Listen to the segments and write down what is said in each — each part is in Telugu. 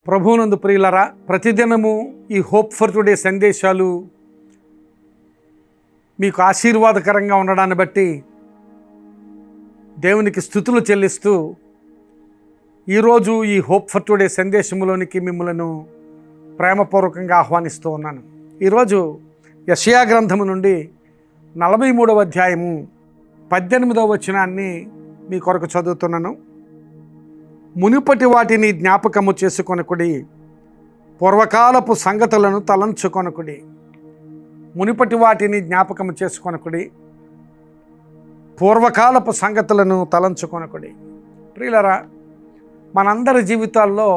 ప్రభువునందు ప్రియులరా, ప్రతిదినము ఈ హోప్ ఫర్ టుడే సందేశాలు మీకు ఆశీర్వాదకరంగా ఉండడాన్ని బట్టి దేవునికి స్తుతులు చెల్లిస్తూ ఈరోజు ఈ హోప్ ఫర్ టుడే సందేశంలోనికి మిమ్మలను ప్రేమపూర్వకంగా ఆహ్వానిస్తూ ఉన్నాను. ఈరోజు యెషయా గ్రంథము నుండి 43వ అధ్యాయము 18వ వచనాన్ని మీ కొరకు చదువుతున్నాను. మునుపటి వాటిని జ్ఞాపకము చేసుకొనకుడి, పూర్వకాలపు సంగతులను తలంచుకొనకుడి. మునుపటి వాటిని జ్ఞాపకము చేసుకొనకుడి, పూర్వకాలపు సంగతులను తలంచుకొనకుడి. ప్రియులరా, మనందరి జీవితాల్లో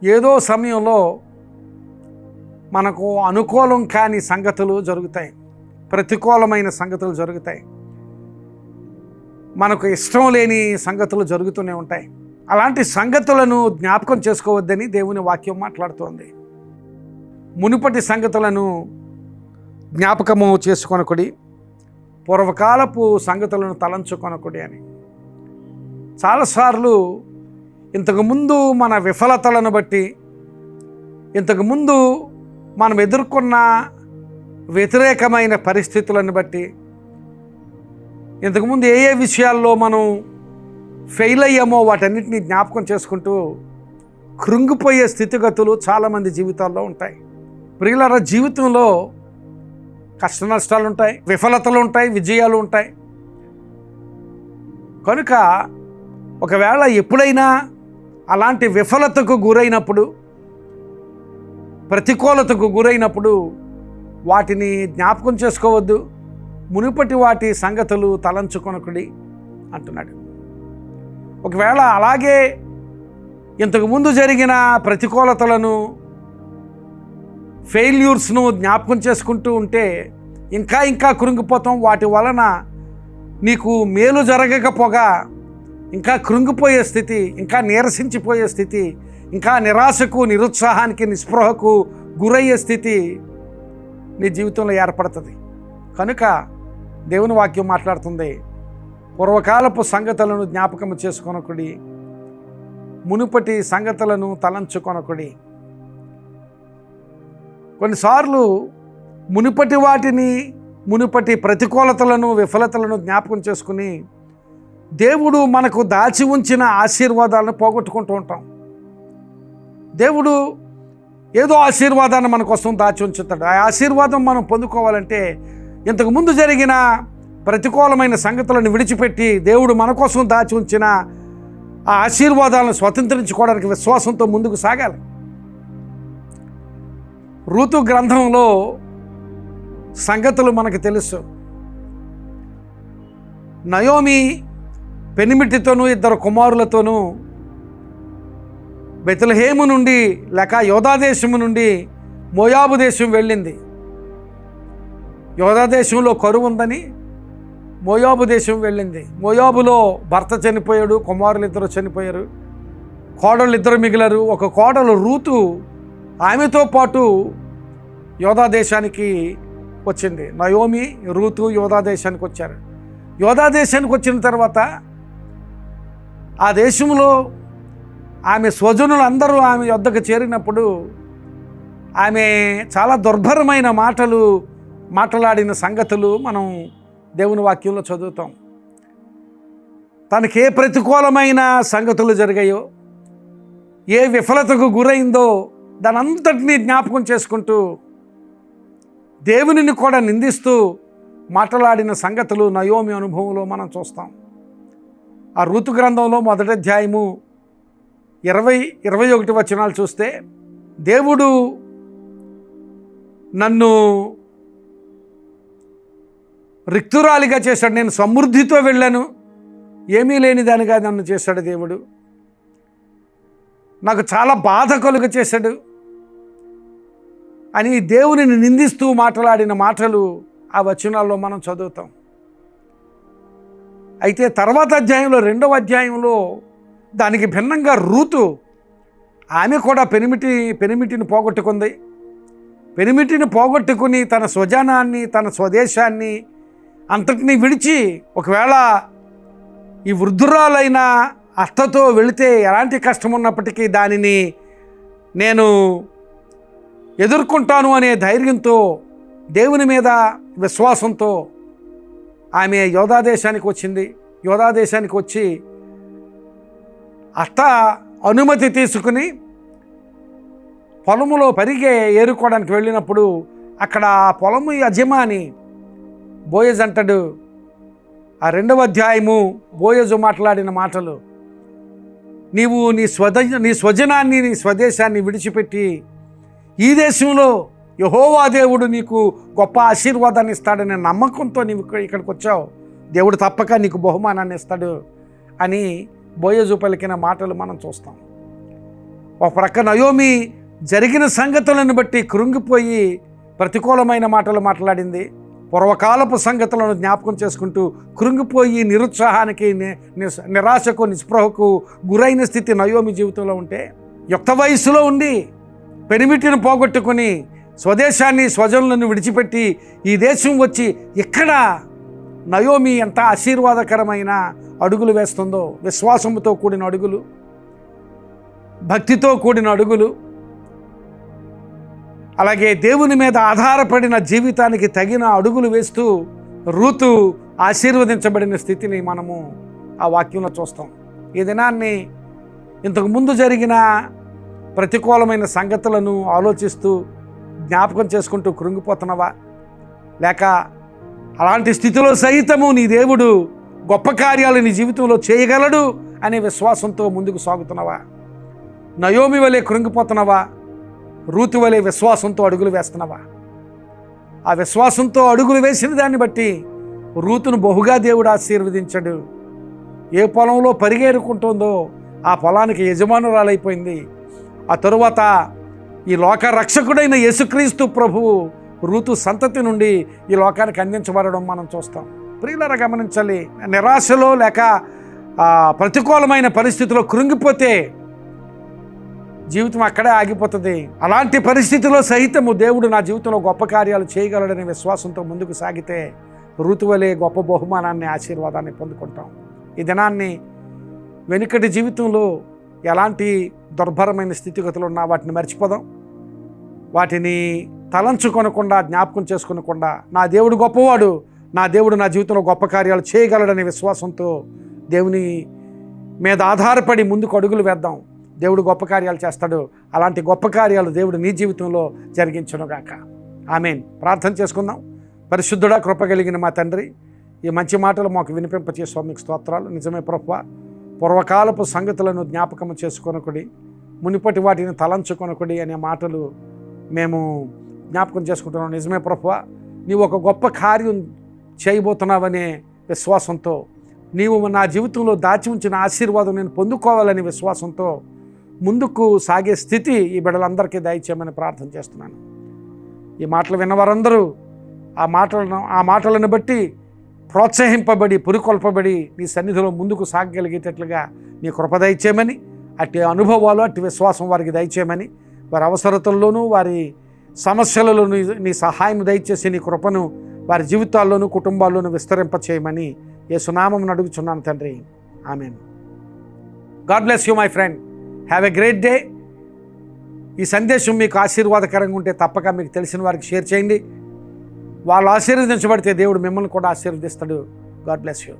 ఏదో సమయంలో మనకు అనుకూలం కాని సంగతులు జరుగుతాయి, ప్రతికూలమైన సంగతులు జరుగుతాయి, మనకు ఇష్టం లేని సంగతులు జరుగుతూనే ఉంటాయి. అలాంటి సంగతులను జ్ఞాపకం చేసుకోవద్దని దేవుని వాక్యం మాట్లాడుతోంది. మునుపటి సంగతులను జ్ఞాపకము చేసుకొనకుడి, పూర్వకాలపు సంగతులను తలంచుకొనకుడి అని. చాలాసార్లు ఇంతకుముందు మన విఫలతలను బట్టి, ఇంతకుముందు మనం ఎదుర్కొన్న వ్యతిరేకమైన పరిస్థితులను బట్టి, ఇంతకుముందు ఏ ఏ విషయాల్లో మనం ఫెయిల్ అయ్యామో వాటన్నిటిని జ్ఞాపకం చేసుకుంటూ కృంగిపోయే స్థితిగతులు చాలామంది జీవితాల్లో ఉంటాయి. ప్రియులారా, జీవితంలో కష్ట నష్టాలు ఉంటాయి, విఫలతలు ఉంటాయి, విజయాలు ఉంటాయి. కనుక ఒకవేళ ఎప్పుడైనా అలాంటి విఫలతకు గురైనప్పుడు, ప్రతికూలతకు గురైనప్పుడు వాటిని జ్ఞాపకం చేసుకోవద్దు, మునుపటి వాటి సంగతులు తలంచుకొనకుడి అంటున్నాడు. ఒకవేళ అలాగే ఇంతకుముందు జరిగిన ప్రతికూలతలను, ఫెయిల్యూర్స్ను జ్ఞాపకం చేసుకుంటూ ఉంటే ఇంకా ఇంకా కృంగిపోతాం. వాటి వలన నీకు మేలు జరగకపోగా ఇంకా కృంగిపోయే స్థితి, ఇంకా నీరసించిపోయే స్థితి, ఇంకా నిరాశకు, నిరుత్సాహానికి, నిస్పృహకు గురయ్యే స్థితి నీ జీవితంలో ఏర్పడుతుంది. కనుక దేవుని వాక్యం మాట్లాడుతుంది, పూర్వకాలపు సంగతులను జ్ఞాపకము చేసుకొనకుడి, మునుపటి సంగతులను తలంచుకొనకుడి. కొన్నిసార్లు మునుపటి వాటిని, మునుపటి ప్రతికూలతలను, విఫలతలను జ్ఞాపకం చేసుకుని దేవుడు మనకు దాచి ఉంచిన ఆశీర్వాదాలను పోగొట్టుకుంటూ ఉంటాం. దేవుడు ఏదో ఆశీర్వాదాన్ని మన కోసం దాచి ఉంచుతాడు. ఆ ఆశీర్వాదం మనం పొందుకోవాలంటే ఇంతకుముందు జరిగిన ప్రతికూలమైన సంగతులను విడిచిపెట్టి దేవుడు మన కోసం దాచి ఉంచిన ఆ ఆశీర్వాదాలను స్వతంత్రించుకోవడానికి విశ్వాసంతో ముందుకు సాగాలి. ఋతు గ్రంథంలో సంగతులు మనకు తెలుసు. నయోమి పెనిమిటితోనూ 2 కుమారులతోనూ బెత్లెహేము నుండి లేక యోధా దేశము నుండి మోయాబు దేశం వెళ్ళింది. యోధా దేశంలో కరువు ఉందని మోయాబు దేశం వెళ్ళింది. మోయాబులో భర్త చనిపోయాడు, కుమారులు 2 చనిపోయారు, కోడళ్ళు 2 మిగిలారు. ఒక కోడలు రూతు ఆమెతో పాటు యోధా దేశానికి వచ్చింది. నయోమి, రూతు యోధా దేశానికి వచ్చారు. యోధా దేశానికి వచ్చిన తర్వాత ఆ దేశంలో ఆమె స్వజనులు అందరూ ఆమె యొద్దకు చేరినప్పుడు ఆమె చాలా దుర్భరమైన మాటలు మాట్లాడిన సంగతులు మనం దేవుని వాక్యంలో చదువుతాం. తనకే ప్రతికూలమైన సంగతులు జరిగాయో, ఏ విఫలతకు గురైందో దాని అంతటినీ జ్ఞాపకం చేసుకుంటూ దేవునిని కూడా నిందిస్తూ మాట్లాడిన సంగతులు నయోమి అనుభవంలో మనం చూస్తాం. ఆ ఋతు గ్రంథంలో 1వ అధ్యాయము 20-21 వచనాలు చూస్తే, దేవుడు నన్ను రిక్తురాలిగా చేశాడు, నేను సమృద్ధితో వెళ్ళాను, ఏమీ లేని దానిగా నన్ను చేశాడు దేవుడు, నాకు చాలా బాధ కలుగ చేశాడు అని దేవునిని నిందిస్తూ మాట్లాడిన మాటలు ఆ వచనాల్లో మనం చదువుతాం. అయితే తర్వాత అధ్యాయంలో 2వ అధ్యాయంలో దానికి భిన్నంగా రూతు ఆమె కూడా పెనిమిటిని పోగొట్టుకుంది. పెనిమిటిని పోగొట్టుకుని తన స్వజనాన్ని, తన స్వదేశాన్ని అంతటినీ విడిచి, ఒకవేళ ఈ వృద్ధురాలైన అత్తతో వెళితే ఎలాంటి కష్టం ఉన్నప్పటికీ దానిని నేను ఎదుర్కొంటాను అనే ధైర్యంతో, దేవుని మీద విశ్వాసంతో ఆమె యోధా దేశానికి వచ్చింది. యోధా దేశానికి వచ్చి అత్త అనుమతి తీసుకుని పొలములో పరిగె ఏరుకోవడానికి వెళ్ళినప్పుడు అక్కడ ఆ పొలము యజమాని బోయజ్ అంటాడు. ఆ 2వ అధ్యాయము బోయజు మాట్లాడిన మాటలు, నీవు నీ స్వజనాన్ని నీ స్వదేశాన్ని విడిచిపెట్టి ఈ దేశంలో యెహోవా దేవుడు నీకు గొప్ప ఆశీర్వాదాన్ని ఇస్తాడనే నమ్మకంతో నీవు ఇక్కడికి వచ్చావు, దేవుడు తప్పక నీకు బహుమానాన్ని ఇస్తాడు అని బోయజు పలికిన మాటలు మనం చూస్తాం. ఒక ప్రక్క నయోమి జరిగిన సంగతులను బట్టి కృంగిపోయి ప్రతికూలమైన మాటలు మాట్లాడింది. పూర్వకాలపు సంగతులను జ్ఞాపకం చేసుకుంటూ కృంగిపోయి నిరుత్సాహానికి, నిరాశకు, నిస్పృహకు గురైన స్థితి నయోమి జీవితంలో ఉంటే, యుక్త వయస్సులో ఉండి పెనిమిటిని పోగొట్టుకుని స్వదేశాన్ని స్వజనులను విడిచిపెట్టి ఈ దేశం వచ్చి ఇక్కడ నయోమి ఎంత ఆశీర్వాదకరమైన అడుగులు వేస్తుందో, విశ్వాసంతో కూడిన అడుగులు, భక్తితో కూడిన అడుగులు, అలాగే దేవుని మీద ఆధారపడిన జీవితానికి తగిన అడుగులు వేస్తూ రూతు ఆశీర్వదించబడిన స్థితిని మనము ఆ వాక్యంలో చూస్తాం. ఈ దినాన్ని ఇంతకుముందు జరిగిన ప్రతికూలమైన సంగతులను ఆలోచిస్తూ జ్ఞాపకం చేసుకుంటూ కృంగిపోతున్నావా? లేక అలాంటి స్థితిలో సైతము నీ దేవుడు గొప్ప కార్యాలు నీ జీవితంలో చేయగలడు అనే విశ్వాసంతో ముందుకు సాగుతున్నావా? నయోమి వలె కృంగిపోతున్నావా? రూతు వలె విశ్వాసంతో అడుగులు వేస్తున్నావా? ఆ విశ్వాసంతో అడుగులు వేసిన దాన్ని బట్టి రూతును బహుగా దేవుడు ఆశీర్వదించాడు. ఏ పొలంలో పరిగెరుకుంటుందో ఆ పొలానికి యజమానురాలైపోయింది. ఆ తరువాత ఈ లోక రక్షకుడైన యేసుక్రీస్తు ప్రభువు రూతు సంతతి నుండి ఈ లోకానికి అందించబడడం మనం చూస్తాం. ప్రియులారా గమనించాలి, నిరాశలో లేక ప్రతికూలమైన పరిస్థితిలో కృంగిపోతే జీవితం అక్కడే ఆగిపోతుంది. అలాంటి పరిస్థితిలో సహితము దేవుడు నా జీవితంలో గొప్ప కార్యాలు చేయగలడనే విశ్వాసంతో ముందుకు సాగితే రూతు వలె గొప్ప బహుమానాన్ని, ఆశీర్వాదాన్ని పొందుకుంటాం. ఈ దినాన్ని వెనుకటి జీవితంలో ఎలాంటి దుర్భరమైన స్థితిగతులు ఉన్నా వాటిని మర్చిపోదాం. వాటిని తలంచుకొనకుండా, జ్ఞాపకం చేసుకొనకుండా నా దేవుడు గొప్పవాడు, నా దేవుడు నా జీవితంలో గొప్ప కార్యాలు చేయగలడనే విశ్వాసంతో దేవుని మీద ఆధారపడి ముందుకు అడుగులు వేద్దాం. దేవుడు గొప్ప కార్యాలు చేస్తాడు. అలాంటి గొప్ప కార్యాలు దేవుడు నీ జీవితంలో జరిగించునుగాక. ఆమేన్. ప్రార్థన చేసుకుందాం. పరిశుద్ధుడా, కృప కలిగిన మా తండ్రి, ఈ మంచి మాటలు మాకు వినిపింపచేసావు, మీకు స్తోత్రాలు. నిజమే ప్రభువా, పూర్వకాలపు సంగతులను జ్ఞాపకం చేసుకొనకుడి, మునిపటి వాటిని తలంచుకొనకుడి అనే మాటలు మేము జ్ఞాపకం చేసుకుంటున్నాం. నిజమే ప్రభువా, నీవు ఒక గొప్ప కార్యం చేయబోతున్నావనే విశ్వాసంతో, నీవు నా జీవితంలో దాచి ఉంచిన ఆశీర్వాదం నేను పొందుకోవాలనే విశ్వాసంతో ముందుకు సాగే స్థితి ఈ బిడ్డలందరికీ దయచేయమని ప్రార్థన చేస్తున్నాను. ఈ మాటలు విన్నవారందరూ ఆ మాటలను బట్టి ప్రోత్సహింపబడి, పురికొల్పబడి నీ సన్నిధిలో ముందుకు సాగగలిగేటట్లుగా నీ కృప దయచేయమని, అట్టి అనుభవాలు, అట్టి విశ్వాసం వారికి దయచేయమని, వారి అవసరతల్లోనూ వారి సమస్యలలోనూ నీ సహాయం దయచేసి నీ కృపను వారి జీవితాల్లోనూ కుటుంబాల్లోనూ విస్తరింపచేయమని యేసు నామమున అడుగుచున్నాను తండ్రి. ఆమేన్. God bless you my friend. Have a great day. ఈ సందేశం మీకు ఆశీర్వాదకరంగా ఉంటే తప్పక మీకు తెలిసిన వారికి షేర్ చేయండి. వాళ్ళు ఆశీర్వదించబడితే దేవుడు మిమ్మల్ని కూడా ఆశీర్వదిస్తాడు. God bless you.